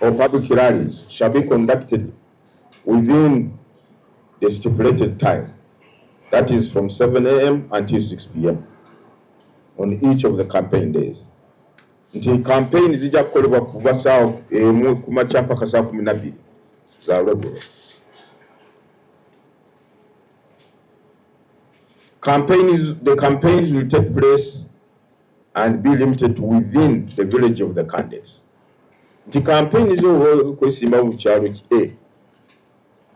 or public rallies shall be conducted within the stipulated time, that is from 7 a.m. until 6 p.m. on each of the campaign days. Nti campaign zijja kukolebwa kuva ssaawa emu ku makya mpaka saa 12 za lweggulo. The campaigns will take place and be limited to within the village of the candidates. Nti campaign zo kwesimba mu kyalo A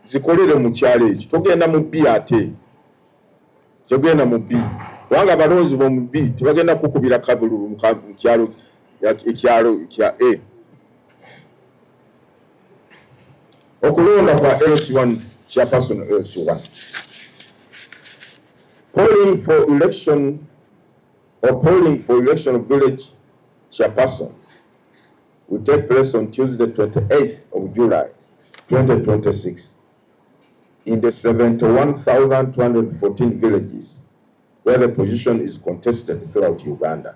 zikolere mu kyalo ekyo, togenda mu B ate kyogenda mu B kubanga abalonzi bo mu B tebagenda kukubira kabululu mu kyalo kya A. Okulonda kwa LC1 chairperson LC1. Polling for election of village chairperson will take place on Tuesday, 28th of July, 2026, in the 71,214 villages where the position is contested throughout Uganda.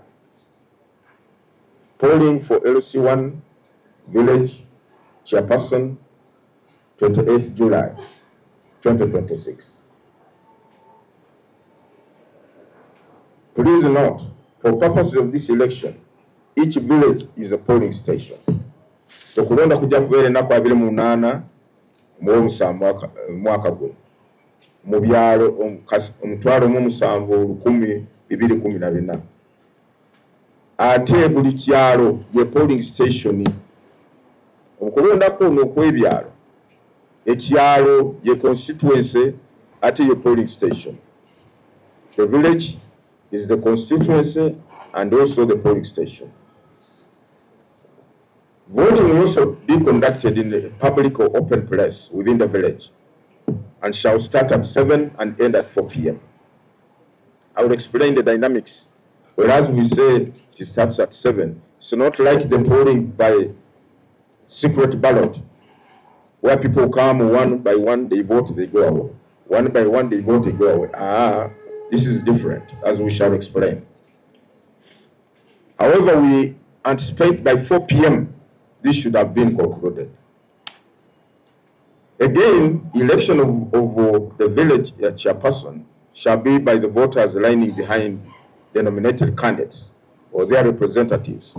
Polling for LC1 village chairperson, 28th July, 2026. Please note, for purposes of this election, each village is a polling station. So kulonda kujja kubeera ennaku 28 mu 7 mwaka guno mu byalo 17,214 ate buli kyalo ye polling station. Okulonda kuno okw'ebyalo ekyalo ye constituency ate ye polling station. The village is the constituency and also the polling station. Voting will also be conducted in a public or open place within the village and shall start at 7 and end at 4 p.m. I will explain the dynamics. Whereas we said it starts at 7, it's not like the polling by secret ballot, where people come one by one, they vote, they go away. One by one, they vote, they go away. This is different, as we shall explain. However, we anticipate by 4 p.m. this should have been concluded. Again, election of the village chairperson shall be by the voters lining behind the nominated candidates or their representatives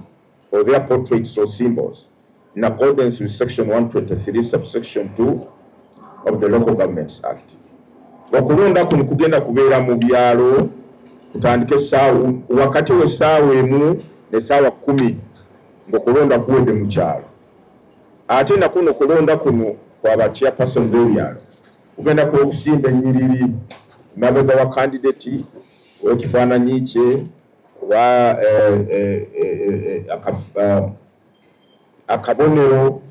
or their portraits or symbols in accordance with Section 123, subsection 2 of the Local Governments Act. Okulonda kuno kugenda kubeera mu byalo kutandike wakati w'essaawa emu n'essaawa 10 ng'okulonda kuwedde mu kyalo. Ate na kuno kulonda kuno kwaba chairperson b'ebyalo kugenda kusimba ennyiriri mabega wa candidate w'ekifaananyi kye oba akabonero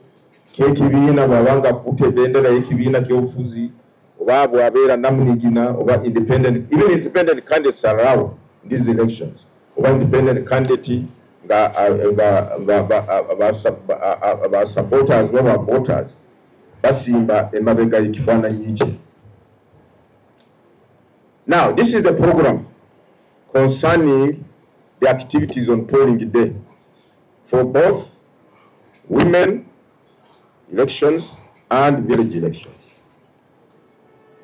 k'ekibiina bw'abanga akutte ebendera y'ekibiina ky'obufuzi oba bw'abeera namunigina oba independent, even independent candidates are allowed in these elections. Oba independent candidate aba supporters oba voters basimba emabega y'ekifaananyi kye. Now, this is the program concerning the activities on polling day for both women elections and village elections.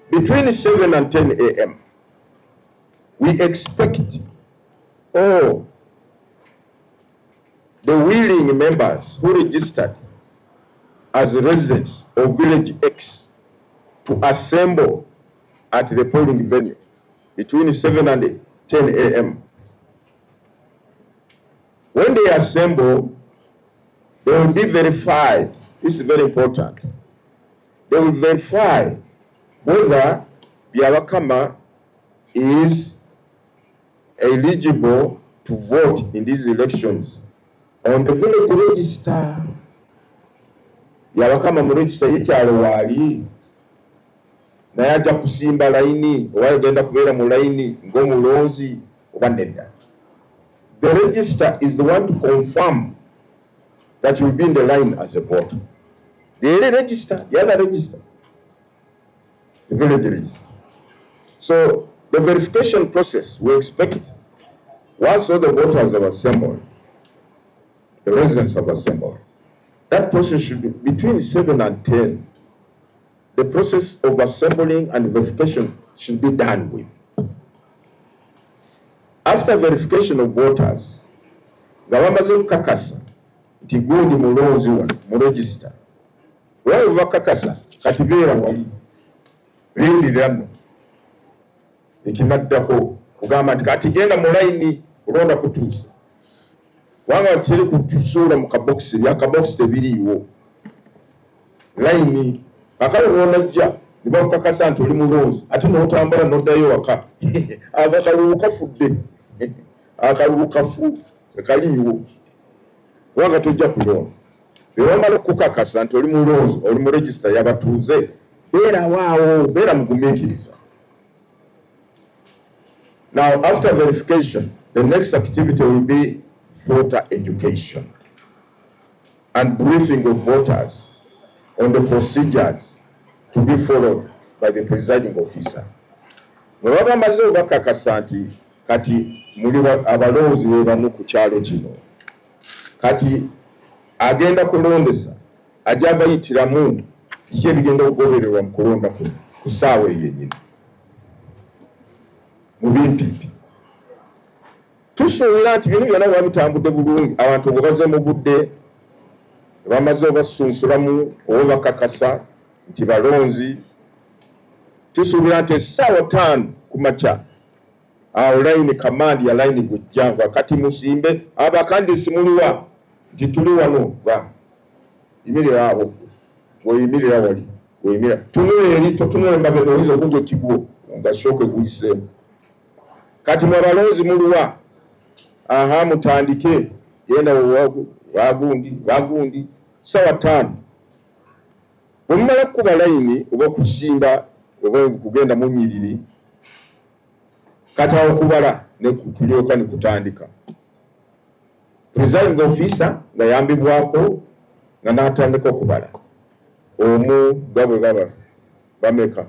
Between 7 and 10 a.m., we expect all the willing members who registered as residents of Village X to assemble at the polling venue between 7 and 10 a.m. When they assemble, they will be verified. This is very important. They will verify whether BYABAKAMA is eligible to vote in these elections on the village register. BYABAKAMA mu register y'ekyalo waali naye ajja kusimba layini oba yagenda kubeera mu layini ng'omulonzi oba nedda. The register is the one to confirm that you will be in the line as a voter. The register, the other register, the village register. So the verification process, we expect once all the voters have assembled, the residents have assembled, That process should be between 7 and 10. The process of assembling and verification should be done with. After verification of voters, nga bamaze okukakasa nti gundi mulonzi wano mu register, olwo bakakasa kati beera wali lindirano ekinaddako kugamba nti kati genda mu layini kulonda kutuusa wanga teri kutusuula mu kabokisi byakabokisi tebiriiwo layini akale wonajja nibakukakasa nti oli mulonzi ate n'otambula n'oddayo waka akakalulu kafudde akalulu kafu tekaliiwo wanga tojja kulonda bwewamala okukakasa nti oli mulonzi oli mu register y'abatuuze beera waawo beera mugumiikiriza. Now after verification, the next activity will be voter education and briefing of voters on the procedures to be followed by the presiding officer. Mwaba maze bakakasa nti kati muli abalonzi bebamu ku kyalo kino kati agenda kulondesa ajja bayitiramu kiki ebigenda okugobererwa mu kulonda ku ssaawa eyo yennyini mu bimpiipi. Tusuubira nti bino byonna babitambudde bulungi abantu bwe baze mu budde bamaze obasunsulamu oba bakakasa nti balonzi. Tusuubira nti essaawa 5 ku makya awo layini kamandi ya layini gujjanga kati musimbe abakandisi muliwa nti tuli wano ba imirira awo weyimirira wali weyimirira tunule eri totunule mbabe oyinza okugwa ekigwo nga shooke guyiseemu kati mwe balonzi muliwa aha mutandike genda wagundi ssaawa 5 bwe mumala kuba layini oba kusimba oba kugenda mu nnyiriri kati awo kubala ne kulyoka ne kutandika. Presiding officer nga yambibwako nga n'atandika okubala omu gabwe baba bameka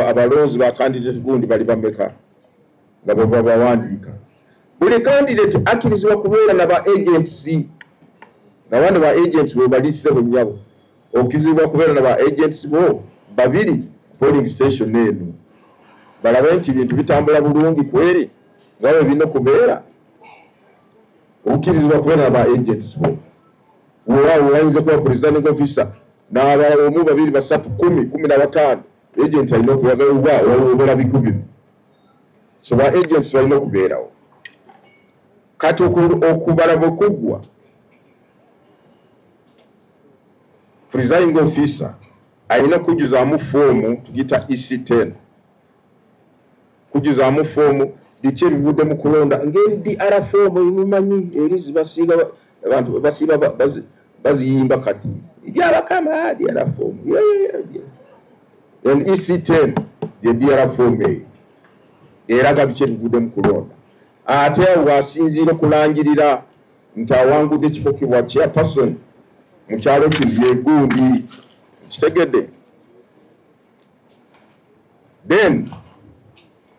abalonzi ba candidate gundi bali bameka nga bwe bawandiika. Buli candidate akkirizibwa kubeera na ba agents na wano ba agents bwe balise bunyabo okkirizibwa kubeera na ba agents bo babiri polling station eno balabe nti bintu bitambula bulungi kweri nga bwe bino kubeera okkirizibwa kubeera na ba agents bo waawo wayinza kuba presiding officer n'aba omu babiri basatu 10 agent alina okubagalibwa wabula bikubye so ba agents balina okubeerawo. Kati okubala bwe kuggwa presiding officer alina kujuzaamu foomu tugita EC10 kujuzaamu foomu biki ebivudde mu kulonda ngeri DR foomu emumanyi eri zibasiiga abantu basiiba baziyimba kati BYABAKAMA DR foomu and EC10 ye DR foomu eyo eraga biki ebivudde mu kulonda ate wasinziira okulangirira nti awangudde ekifo kibwa chairperson mu kyalo kino yegundi kitegedde. Then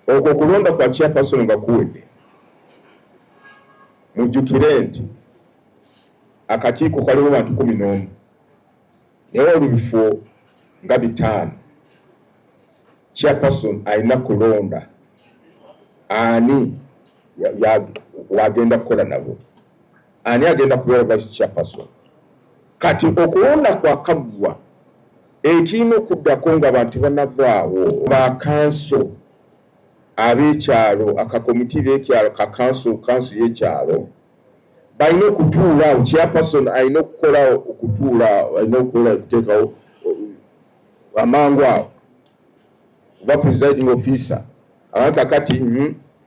okwo kulonda kwa chairperson nga kuwedde mujjukire nti akakiiko kaliwo bantu 11 naye olubifo nga 5 chairperson alina kulonda ani wagenda kukola nabo ani agenda kubeera vice chairperson. Kati okulonda kwa kaggwa ekirina okuddako nga abantu banavaawo ba kanso ab'ekyalo akakomiti b'ekyalo ka kanso y'ekyalo balina okutuula awo chairperson alina okukola okutuula alina okukola okuteekawo amangu awo oba presiding officer abantu kati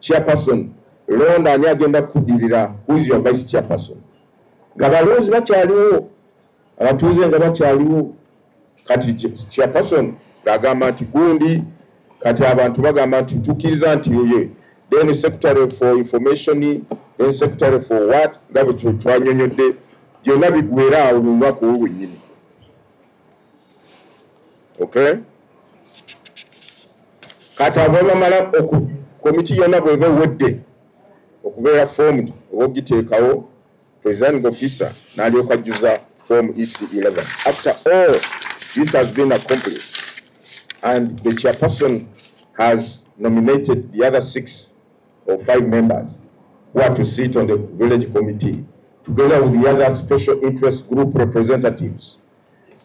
chairperson londa ani agenda kuddirira who's your vice chairperson nga balonzi bakyaliwo abatuuze nga bakyaliwo kati chairperson agamba nti gundi kati abantu bagamba nti tukkiriza nti ye then secretary for information then secretary for what nga bwe twanyonyodde byonna bigwera awo mu mwaka owo wennyini. Okay, kati abo bamala komiti yonna bweba ewedde okubeera formed oba ogiteekawo presiding officer n'alyoka ajjuza form EC11. After all this has been accomplished and the chairperson has nominated the other 6 or 5 members who are to sit on the village committee together with the other special interest group representatives,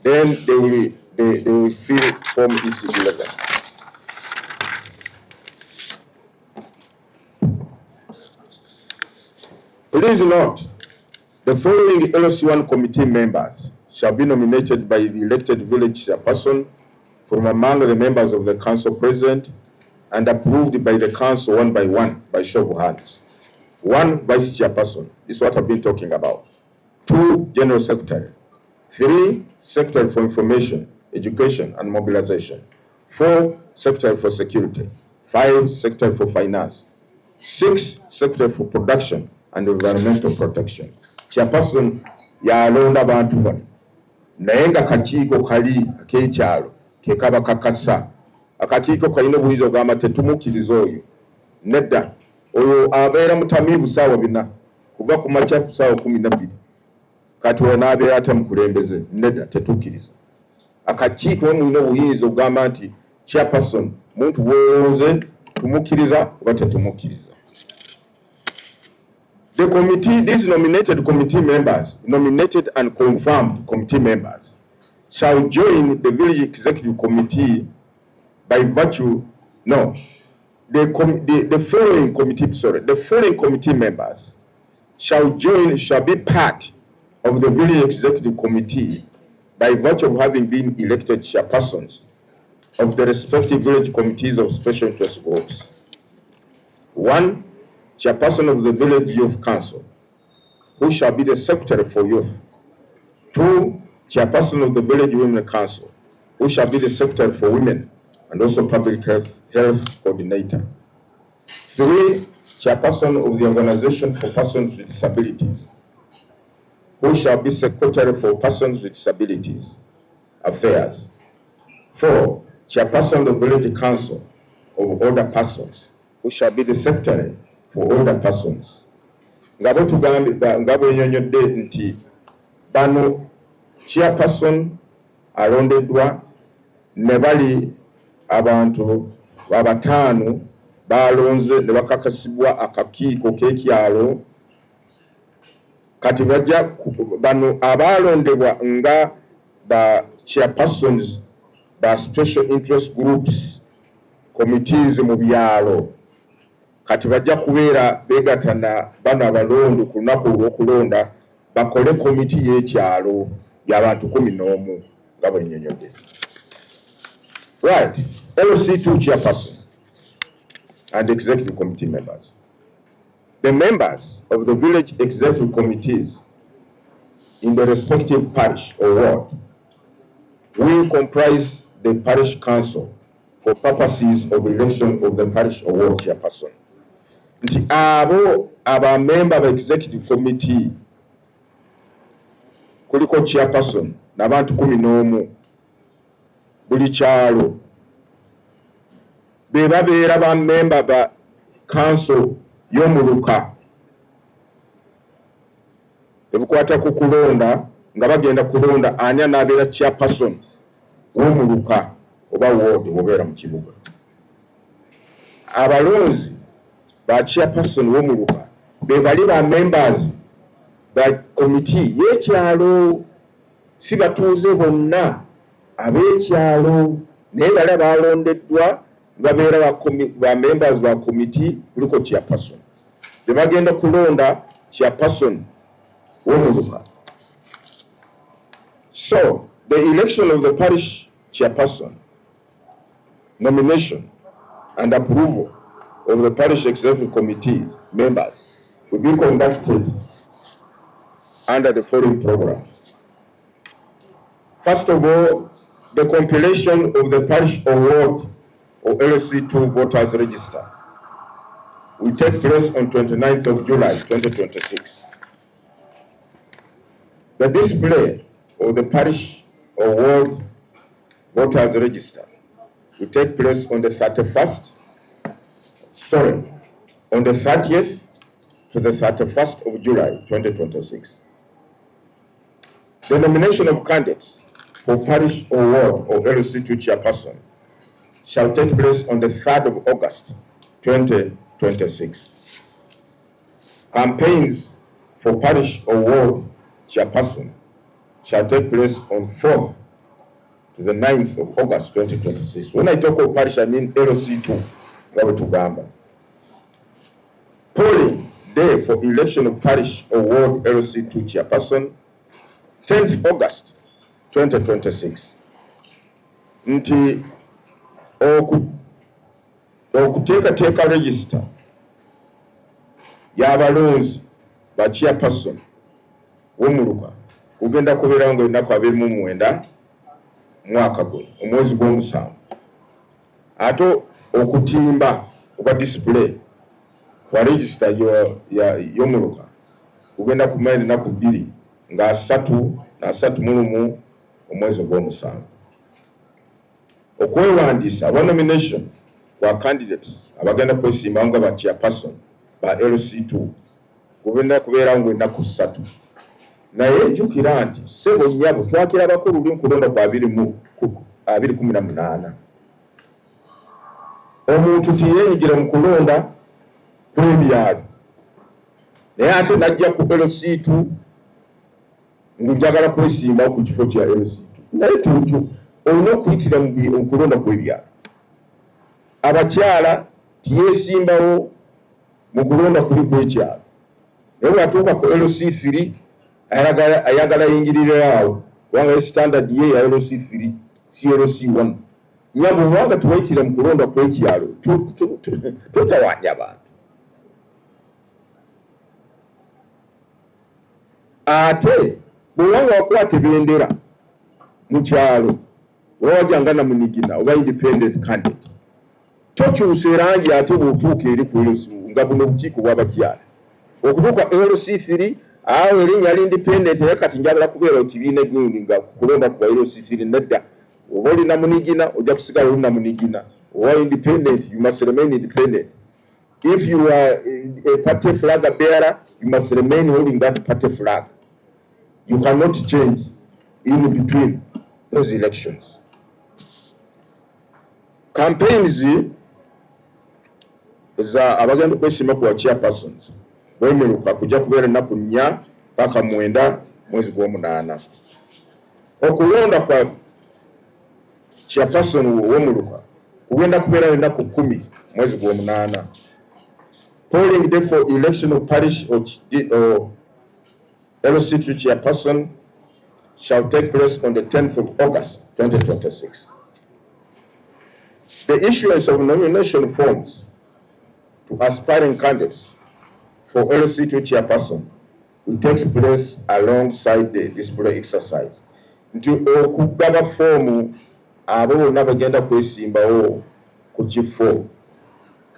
then they will fill form EC11. Please note, the following LC1 committee members shall be nominated by the elected village chairperson from among the members of the council present and approved by the council one by one by show of hands. 1 vice chairperson, this is what I've been talking about. 2 general secretary. 3 secretary for information, education and mobilization. 4 secretary for security. 5 secretary for finance. 6 secretary for production and environmental protection. Chairperson yalonda bantu bano naye nga kakiiko kali ak'ekyalo ke kaba kakasa. Akakiiko kalina obuyizi ogamba tetumukkiriza oyo. Nedda oyo abeera mutamiivu ssaawa 4 kuva ku makya ku ssaawa 12 kati ono abeera ate mukulembeze. Nedda tetukkiriza. Akakiiko mulina obuyinza ogamba nti chairperson muntu bw'olonze tumukkiriza oba tetumukkiriza. The committee, these nominated committee members, nominated and confirmed committee members, shall join the village executive committee by virtue, no, the following committee, sorry, the following committee members shall be part of the village executive committee by virtue of having been elected chairpersons of the respective village committees of special interest groups. 1, chairperson of the village youth council, who shall be the secretary for youth. 2, chairperson of the village women council, who shall be the secretary for women and also public health coordinator. 3, chairperson of the organization for persons with disabilities, who shall be secretary for persons with disabilities affairs. 4, chairperson of the village council of older persons, who shall be the secretary for older persons. Ngabo tugambe ngabo nyonyodde nti bano chairperson alondeddwa ne bali abantu abataano balonze ne bakakasibwa akakiiko k'ekyalo. Kati bajja bano abalondebwa nga ba chairpersons ba special interest groups committees mu byalo, kati bajja kubeera beegatana bano abalonde ku lunaku olw'okulonda bakole komiti y'ekyalo y'abantu 11 nga bwe nnyonnyodde. Right, LC2 chairperson and executive committee members. The members of the village executive committees in the respective parish or ward will comprise the parish council for purposes of election of the parish or ward chairperson. Nti abo abamemba ba executive committee kuliko chairperson n'abantu 11 buli kyalo be babeera ba member ba council y'omuluka ebukwata ku kulonda nga bagenda kulonda ani anabeera chairperson w'omuluka oba ward obeera mu kibuga. Abalonzi ba chairperson w'omuluka be bali ba members ba committee y'ekyalo, si batuuze bonna ab'ekyalo naye bali balondeddwa babeera ba members ba committee kuliko chairperson be bagenda kulonda chairperson w'omuluka. So the election of the parish chairperson, nomination and approval of the parish executive committee members will be conducted under the following program. First of all, the compilation of the parish award or LC2 voters register will take place on 29th of July 2026. The display of the parish award voters register will take place on the 30th to the 31st of July 2026. The nomination of candidates for parish or ward or LC2 chairperson shall take place on the 3rd of August 2026. Campaigns for parish or ward chairperson shall take place on 4th to the 9th of August 2026. When I talk of parish, I mean LC2. Polling day for election of parish or ward LC2 chairperson, 10th August 2026. Nti okuteekateeka register y'abalonzi ba chairperson w'omuluka kugenda kubeera nga ennaku 29 mwaka gwe omwezi gw'omusanvu. Ate okutimba oba display kwa register y'omuluka kugenda kumala ennaku 2 nga 3 omwezi gw'omusanvu. Okwewandiisa aba nomination kwa candidates abagenda kwesimbawo nga ba chairperson ba LC2 kugenda kubeera nga ennaku 3. Naye jjukira nti ssebo nnyabo twakirabako luli nkulonda kwa 2018. Omuntu tiyeenyigira mu kulonda kw'ebyalo naye ate najja ku LC2 njagala kwesimbawo ku kifo kya LC2. Naye tutyo olina okuyitira mu kulonda kw'ebyalo. Abakyala tiyeesimbawo mu kulonda kuli kw'ekyalo. Naye bw'atuuka ku LC3 ayagala yingirire awo kubanga standard ye ya LC3 si LC1. Nyambo bwanga tuwayitira mu kulonda kw'ekyalo totawanya abantu. Ate bwewanga wakwata ebendera mu kyalo oba wajjanga na munigina oba independent candidate tokyusa erangi ate bw'otuuka eri ku LC1 nga buno obukiiko bw'abakyala okutuuka LC3 awo erinnya ali independent naye kati njagala kubeera ekibiina gundi nga kulonda ku LC3 nedda. Oba olina munigina ojja kusigala olina munigina. Oba independent, you must remain independent. If you are a party flag bearer, you must remain holding that party flag. You cannot change in between those elections. Campaigns za abagenda kwesima ku chairpersons bemeruka kujja kubeera ennaku 4 mpaka 9 mwezi gw'omunaana. Okulonda kwa chairperson w'omuluka kugenda kubeera ennaku 10 mwezi gw'omunaana. Polling day for election of parish or LC2 chairperson shall take place on the 10th of August 2026. The issuance of nomination forms to aspiring candidates for LC2 chairperson will take place alongside the display exercise. Nti okugaba fomu abo bonna bagenda kwesimbawo ku kifo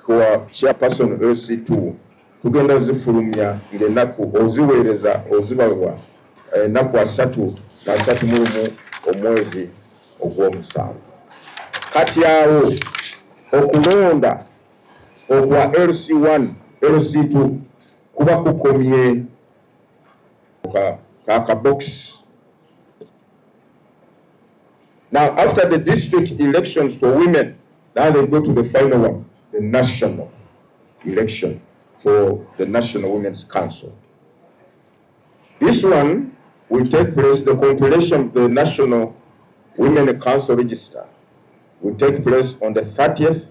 kwa chairperson LC2 tugenda zifulumya ng'ennaku oziweereza ozibawa ennaku 3 na 31 omwezi ogw'omusanvu. Kati awo okulonda okwa LC1 LC2 kuba kukomye ka box. Now after the district elections for women, now they go to the final one, the national election for the National Women's Council. This one will take place, the compilation of the National Women Council Register will take place on the 30th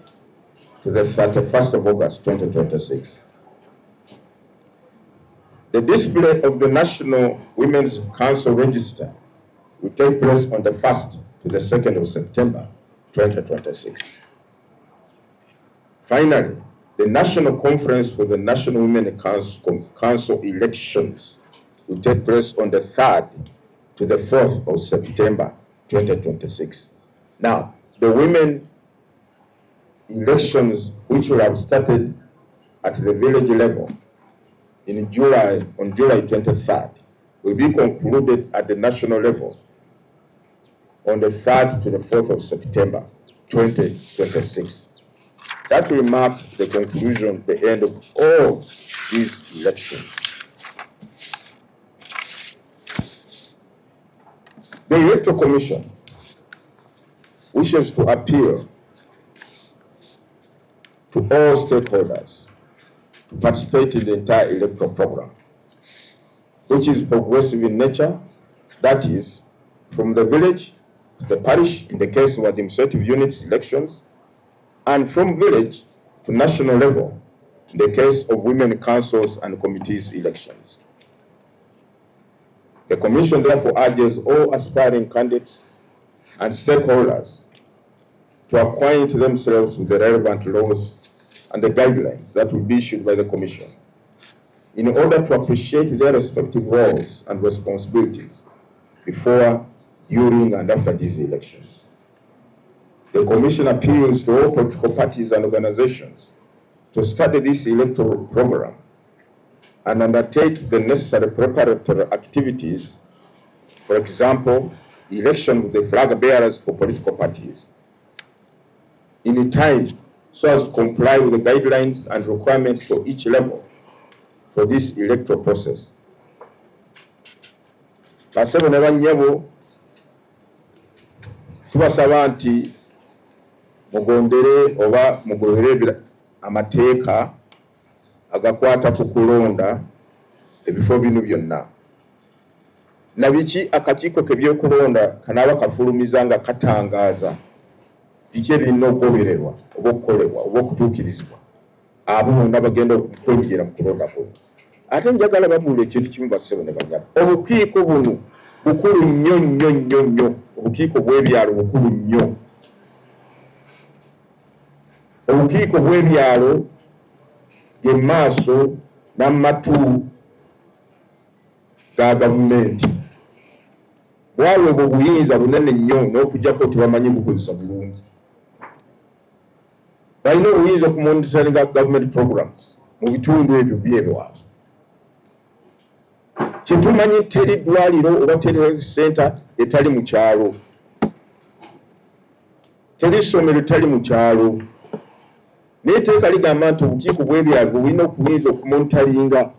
to the 31st of August 2026. The display of the National Women's Council Register will take place on the 1st to the 2nd of September 2026. Finally, the National Conference for the National Women Council elections will take place on the 3rd to the 4th of September 2026. Now, the women elections, which will have started at the village level on July 23rd, will be concluded at the national level on the 3rd to the 4th of September 2026. That will mark the conclusion, the end of all these elections. The Electoral Commission wishes to appeal to all stakeholders to participate in the entire electoral program, which is progressive in nature, that is, from the village to the parish in the case of administrative units elections, and from village to national level in the case of women councils and committees elections. The Commission therefore urges all aspiring candidates and stakeholders to acquaint themselves with the relevant laws and the guidelines that will be issued by the Commission in order to appreciate their respective roles and responsibilities before, during, and after these elections. The Commission appeals to all political parties and organizations to study this electoral program and undertake the necessary preparatory activities, for example, the election of the flag bearers for political parties, in time so as to comply with the guidelines and requirements for each level for this electoral process. Basebo ne banyabo tubasaba nti mugondere oba mugoberere amateeka agakwata ku kulonda ebifo bino byonna. Nabiki akakiiko k'ebyokulonda kanaaba kafulumiza nga katangaaza biki ebirina okugobererwa oba okukolebwa oba okutuukirizibwa abo bonna bagenda okwenyigira mu kulonda kuno. Ate njagala babuule ekintu kimu basebo ne banyabo. Obukiiko buno bukulu nnyo nnyo nnyo nnyo. Obukiiko bw'ebyalo bukulu nnyo. Obukiiko bw'ebyalo ge maaso n'amatu ga gavumenti. Bwali obwo buyinza bunene nnyo n'okuggyako tebamanyi bukozesa bulungi. Balina obuyinza okumonitoringa government programs mu bitundu ebyo by'ebyalo. Kyetumanyi teri ddwaliro oba teri health center etali mu kyalo. Teri ssomero etali mu kyalo. N'etteeka ligamba nti obukiiko bw'ebyalo bulina okuyinza okumonitoringa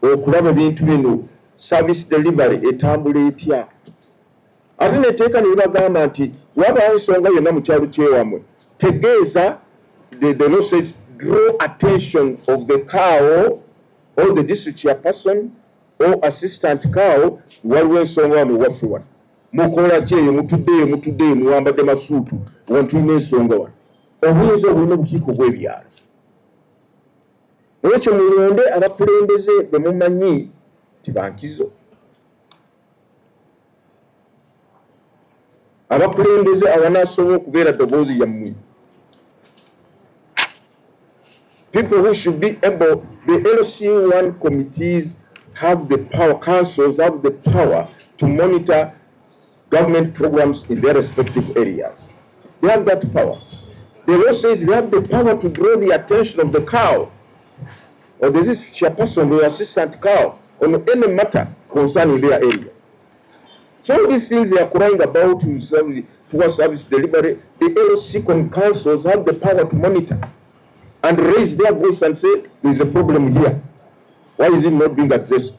okulaba ebintu bino service delivery etambula etya. Ate n'etteeka ne libagamba nti wabaawo ensonga yonna mu kyalo ky'ewammwe tegeeza the law says draw attention of the cow or the district chairperson or assistant cow waliwo ensonga wano waffe wano. Mukola ki eyo mutuddeyo muwambadde masuutu wano tulina ensonga wano. Obuyinza obulina obukiiko bw'ebyalo. Olwekyo mulonde abakulembeze be mumanyi nti bankizo. Abakulembeze abanaasobola okubeera ddoboozi lyammwe. People who should be able, the LC1 committees have the power, councils have the power to monitor government programs in their respective areas. They have that power. The law says they have the power to draw the attention of the cow or the chairperson or assistant cow on any matter concerning their area. So these things they are crying about towards service delivery, the LC councils have the power to monitor and raise their voice and say, there is a problem here. Why is it not being addressed?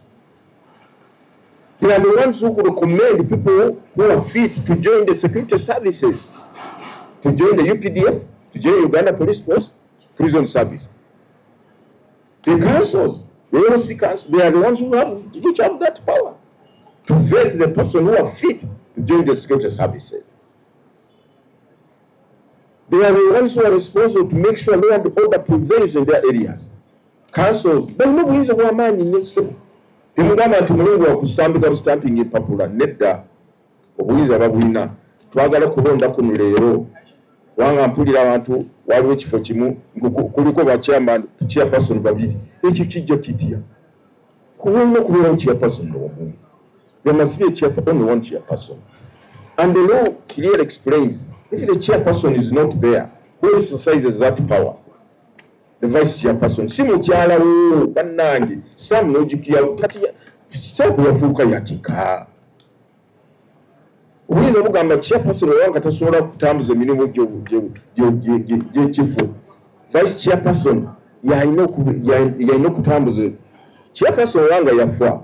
They are the ones who recommend people who are fit to join the security services, to join the UPDF, to join Uganda Police Force, prison service. The councils, the LC councils, they are the ones which have that power to vet the person who are fit to join the security services. They are the ones who are responsible to make sure law and order prevails in their areas. Councils, they know ways of our man in this. The Mugama to Mungu stamping in popular, Nedda, Obuiza Babina, Twagala Kurunda Kunulero, Wanga Pudira Wantu, Wadu Chifochimu, Kuriko chairman, chairperson Babiti, Echikija Kitia. Kuno Kuro chairperson no. There must be a chairperson, only one chairperson. And the law clearly explains if the chairperson is not there, who exercises that power? The vice chairperson. Simuchala wo banangi. Sam no jikia kati stop yafuka yakika. Uwiza bugamba chairperson wanga tasobola kutambuza emirimu gye chifu vice chairperson yalina okutambuza chairperson wanga yafa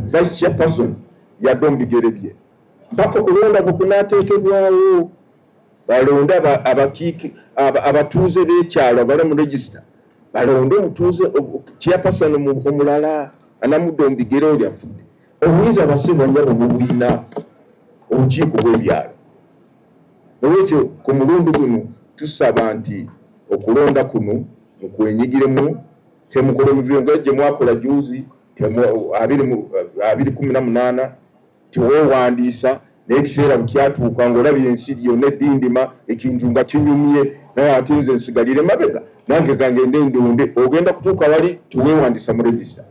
vice chairperson yadde mu bigere bye mpaka okulonda bwe kunaateekebwawo balonde abatuuze b'ekyalo abali mu register balonde omutuuze chairperson omulala anamudde mu bigere oli afudde obuyinza basebanyabo mubulina obukiiko bw'ebyalo olwekyo ku mulundi guno tusaba nti okulonda kuno mukwenyigiremu temukole muviyo nga gye mwakola juzi 2018 teweewandiisa n'ekiseera bukyatuuka ng'olabye ensi yonna eddindima ekintu nga kinyumye naye ate nze nsigalire mabega nange kangende ndonde ogenda kutuuka wali teweewandiisa mu register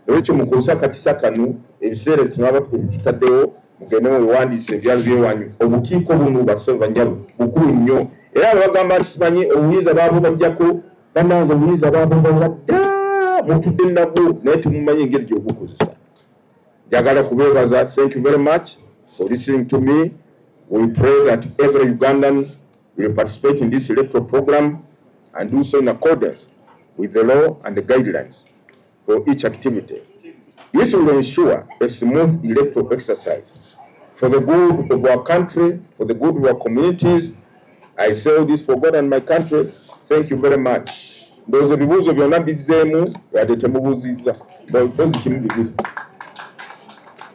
olwekyo mukozesa akatisa kano ebiseera tunaba tutaddewo mugende muwandiisa ebyalo byewanyu obukiiko buno basebanyabo bukulu nnyo era bagamba nti simanyi obuyinza baabo bajjako bannange obuyinza baabo bawadda mutudde nabwo naye temumanyi engeri gy'obukozesa njagala kubeebaza. Thank you very much for listening to me. We pray that every Ugandan will participate in this electoral program and do so in accordance with the law and the guidelines for each activity. This will ensure a smooth electoral exercise for the good of our country, for the good of our communities. I say all this for God and my country. Thank you very much. Those ebibuuzo byonna bizzeemu wadde temubuuzizza. Those kimu bibiri.